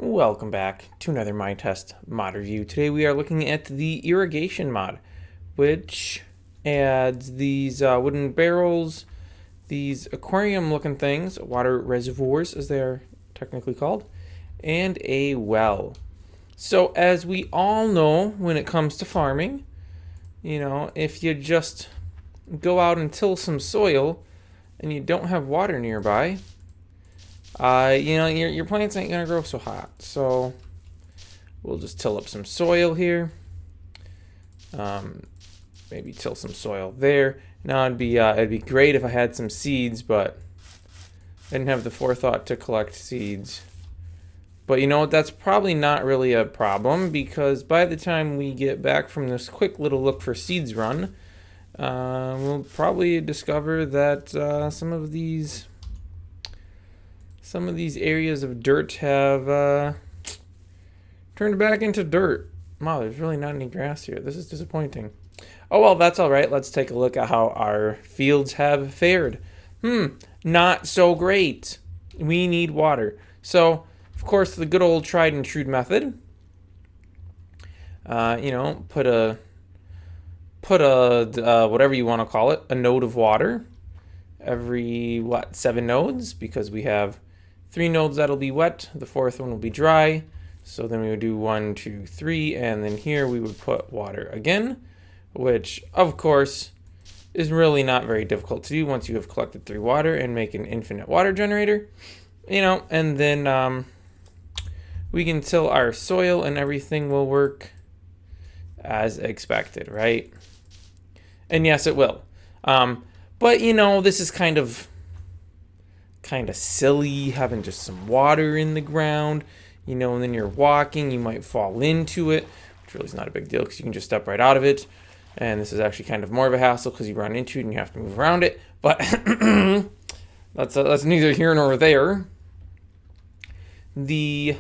Welcome back to another Minetest mod review. Today we are looking at the Irrigation mod, which adds these wooden barrels, these aquarium looking things, water reservoirs as they are technically called, and a well. So as we all know, when it comes to farming, if you just go out and till some soil and you don't have water nearby, your plants ain't gonna grow so hot. So we'll just till up some soil here. Maybe till some soil there. Now it'd be great if I had some seeds, but I didn't have the forethought to collect seeds. But that's probably not really a problem, because by the time we get back from this quick little look for seeds run, we'll probably discover that some of these areas of dirt have turned back into dirt. Wow, there's really not any grass here. This is disappointing. Oh well, that's all right. Let's take a look at how our fields have fared. Not so great. We need water. So, of course, the good old tried and true method. Put a whatever you want to call it, a node of water every 7 nodes, because we have 3 nodes that'll be wet, the 4th one will be dry. So then we would do 1, 2, 3, and then here we would put water again, which of course is really not very difficult to do once you have collected 3 water and make an infinite water generator. And then we can till our soil and everything will work as expected, right? And yes, it will. But this is kind of silly having just some water in the ground, and then you're walking, you might fall into it, which really is not a big deal because you can just step right out of it. And this is actually kind of more of a hassle because you run into it and you have to move around it. But that's neither here nor there. The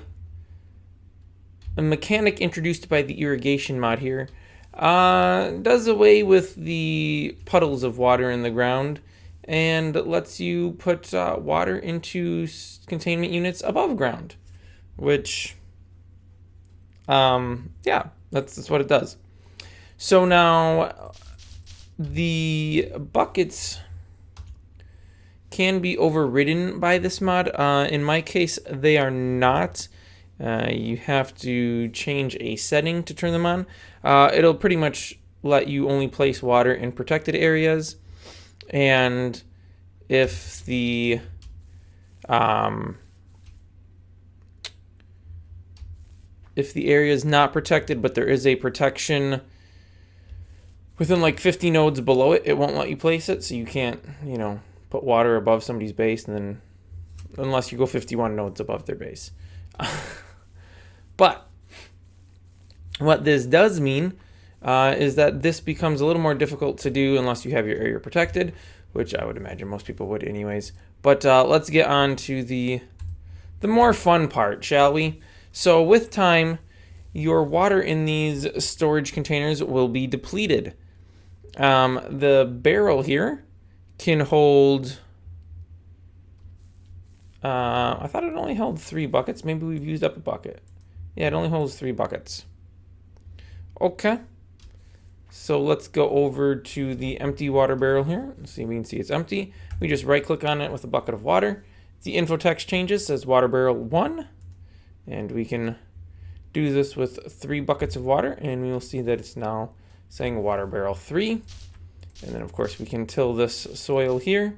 mechanic introduced by the irrigation mod here does away with the puddles of water in the ground and lets you put water into containment units above ground, which, that's what it does. So now the buckets can be overridden by this mod. In my case, they are not. You have to change a setting to turn them on. It'll pretty much let you only place water in protected areas, and if the area is not protected, but there is a protection within like 50 nodes below it, it won't let you place it. So you can't, put water above somebody's base, and then unless you go 51 nodes above their base. But what this does mean is that this becomes a little more difficult to do unless you have your area protected, which I would imagine most people would anyways. But let's get on to the more fun part, shall we? So with time, your water in these storage containers will be depleted. The barrel here can hold... I thought it only held 3 buckets. Maybe we've used up a bucket. Yeah, it only holds 3 buckets. Okay. So let's go over to the empty water barrel here. Let's see if we can see it's empty. We just right click on it with a bucket of water. The info text changes, says water barrel 1. And we can do this with 3 buckets of water, and we will see that it's now saying water barrel 3. And then of course we can till this soil here,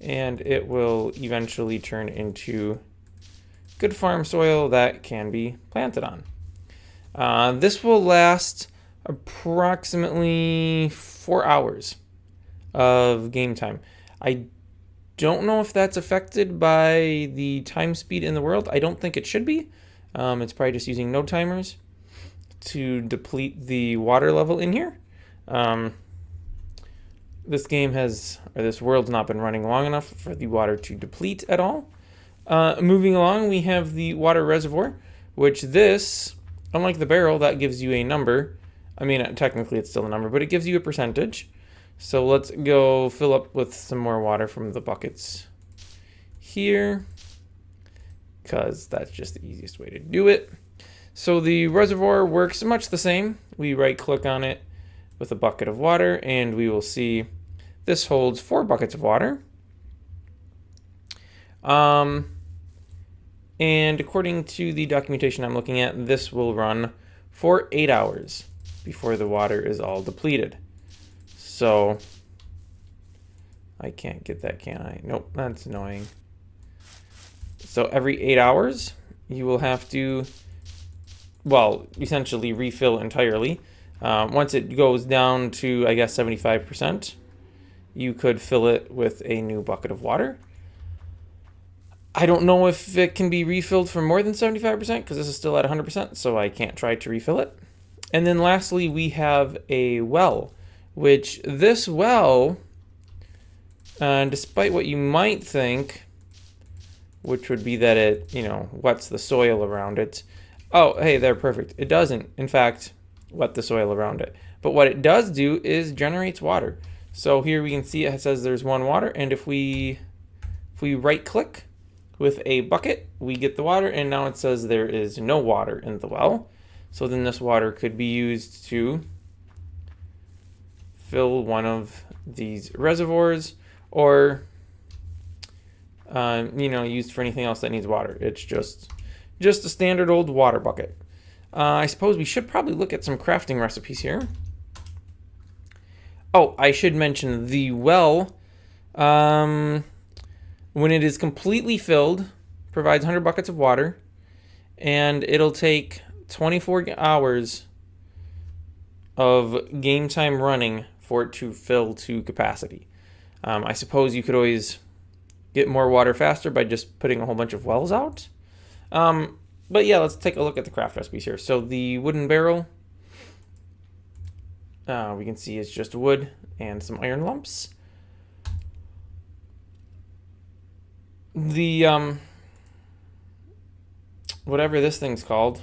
and it will eventually turn into good farm soil that can be planted on. This will last approximately 4 hours of game time. I don't know if that's affected by the time speed in the world. I don't think it should be. It's probably just using node timers to deplete the water level in here. This world's not been running long enough for the water to deplete at all. Moving along, we have the water reservoir, which this, unlike the barrel, that gives you a number. I mean, technically it's still a number, but it gives you a percentage. So let's go fill up with some more water from the buckets here. because that's just the easiest way to do it. So the reservoir works much the same. We right click on it with a bucket of water and we will see this holds 4 buckets of water. And according to the documentation I'm looking at, this will run for 8 hours before the water is all depleted. So I can't get that, can I? Nope, that's annoying. So every 8 hours, you will have to, well, essentially refill entirely. Once it goes down to, I guess, 75%, you could fill it with a new bucket of water. I don't know if it can be refilled for more than 75% because this is still at 100%, so I can't try to refill it. And then lastly, we have a well, which this well, despite what you might think, which would be that it, wets the soil around it. Oh, hey, they're perfect. It doesn't, in fact, wet the soil around it. But what it does do is generates water. So here we can see it says there's 1 water, and if we right click with a bucket, we get the water, and now it says there is no water in the well. So then this water could be used to fill one of these reservoirs, or used for anything else that needs water. It's just a standard old water bucket. I suppose we should probably look at some crafting recipes here. Oh, I should mention the well, when it is completely filled, provides 100 buckets of water, and it'll take 24 hours of game time running for it to fill to capacity. I suppose you could always get more water faster by just putting a whole bunch of wells out. But yeah, let's take a look at the craft recipes here. So the wooden barrel, we can see it's just wood and some iron lumps. The, whatever this thing's called,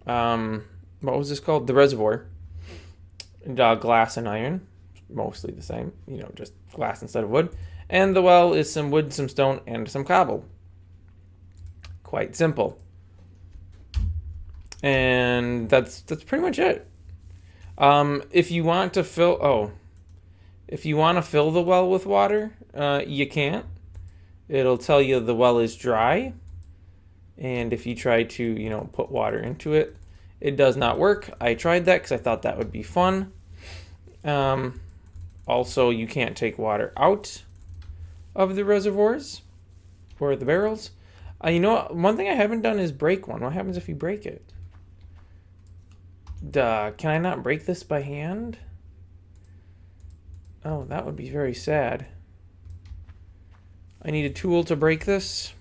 what was this called? The reservoir, glass and iron, mostly the same, just glass instead of wood. And the well is some wood, some stone, and some cobble. Quite simple. And that's pretty much it. If you want to fill the well with water, you can't. It'll tell you the well is dry. And if you try to, put water into it, it does not work. I tried that because I thought that would be fun. Also, you can't take water out of the reservoirs or the barrels. One thing I haven't done is break one. What happens if you break it? Can I not break this by hand? Oh, that would be very sad. I need a tool to break this.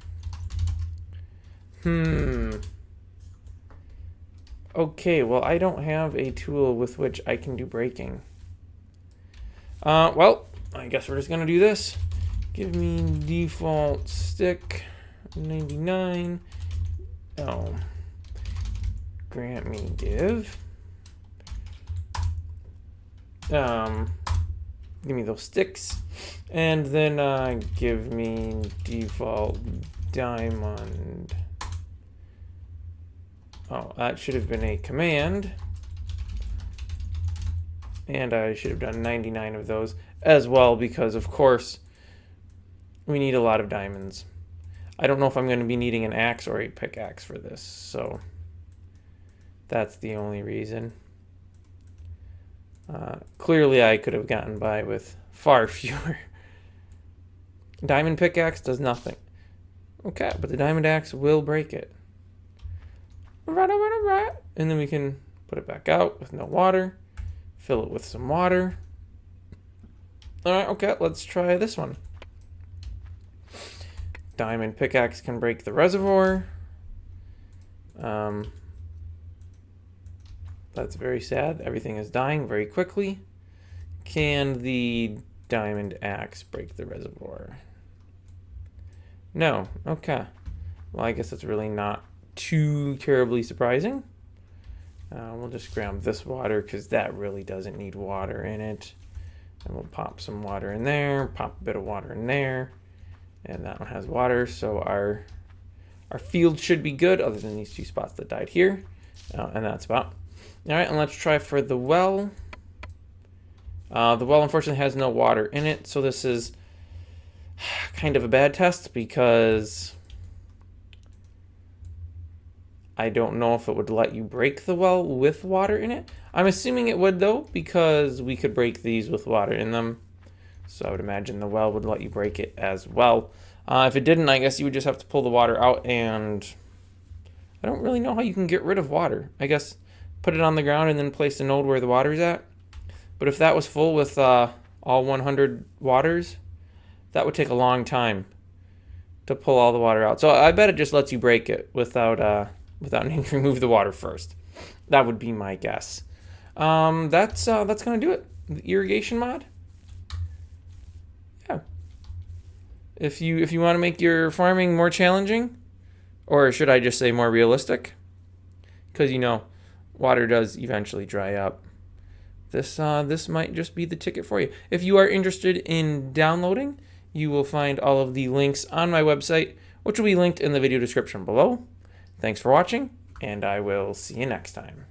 Okay, well, I don't have a tool with which I can do breaking. Well, I guess we're just gonna do this. Give me default stick 99. Oh, grant me give. Give me those sticks, and then give me default diamond. Oh, that should have been a command, and I should have done 99 of those as well, because of course we need a lot of diamonds. I don't know if I'm going to be needing an axe or a pickaxe for this, so that's the only reason. Clearly I could have gotten by with far fewer. Diamond pickaxe does nothing. Okay, but the diamond axe will break it. And then we can put it back out with no water. Fill it with some water. Alright, okay, let's try this one. Diamond pickaxe can break the reservoir. That's very sad. Everything is dying very quickly. Can the diamond axe break the reservoir? No. Okay. Well, I guess that's really not too terribly surprising. We'll just grab this water because that really doesn't need water in it. And we'll pop some water in there, pop a bit of water in there. And that one has water, so our Our field should be good, other than these 2 spots that died here. And that's about. All right, and let's try for the well. The well, unfortunately, has no water in it, so this is kind of a bad test because I don't know if it would let you break the well with water in it. I'm assuming it would, though, because we could break these with water in them. So I would imagine the well would let you break it as well. If it didn't, I guess you would just have to pull the water out, and I don't really know how you can get rid of water. I guess put it on the ground and then place a node where the water's at. But if that was full with all 100 waters, that would take a long time to pull all the water out. So I bet it just lets you break it without needing to remove the water first. That would be my guess. That's gonna do it. The irrigation mod. Yeah. If you want to make your farming more challenging, or should I just say more realistic? Because water does eventually dry up. This might just be the ticket for you. If you are interested in downloading, you will find all of the links on my website, which will be linked in the video description below. Thanks for watching, and I will see you next time.